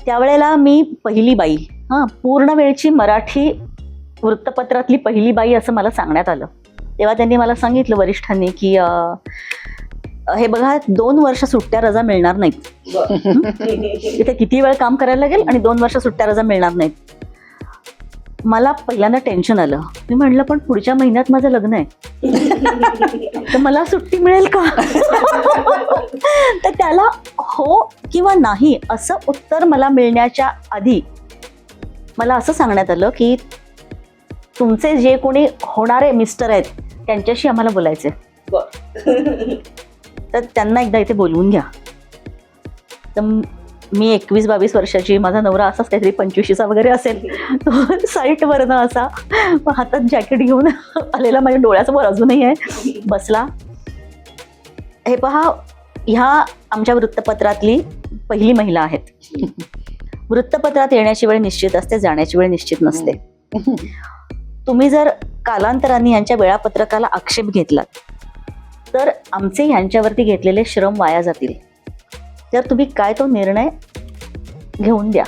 त्यावेळेला मी पहिली बाई, पूर्ण वेळची मराठी वृत्तपत्रातली पहिली बाई असं मला सांगण्यात आलं. तेव्हा त्यांनी मला सांगितलं वरिष्ठांनी की हे बघा 2 वर्ष सुट्ट्या रजा मिळणार नाहीत. इथे किती वेळ काम करायला लागेल आणि 2 वर्ष सुट्ट्या रजा मिळणार नाहीत. मला पहिल्यांदा टेन्शन आलं. मी म्हटलं पण पुढच्या महिन्यात माझं लग्न आहे तर मला सुट्टी मिळेल का? तर त्याला हो किंवा नाही असं उत्तर मला मिळण्याच्या आधी मला असं सांगण्यात आलं की तुमचे जे कोणी होणारे मिस्टर आहेत त्यांच्याशी आम्हाला बोलायचे, तर त्यांना एकदा इथे बोलवून घ्या. तर मी 21-22 वर्षाची, माझा नवरा असाच काहीतरी 25चा वगैरे असेल. तो साईटवरनं असा हातात जॅकेट घेऊन आलेला, माझ्या डोळ्यासमोर अजूनही आहे, बसला. हे पहा, ह्या आमच्या वृत्तपत्रातली पहिली महिला आहेत. वृत्तपत्रात येण्याची वेळ निश्चित असते, जाण्याची वेळ निश्चित नसते. तुम्ही जर कालांतराने यांच्या वेळापत्रकाला आक्षेप घेतलात तर आमचे यांच्यावरती घेतलेले श्रम वाया जातील. तर तुम्ही काय तो निर्णय घेऊन द्या.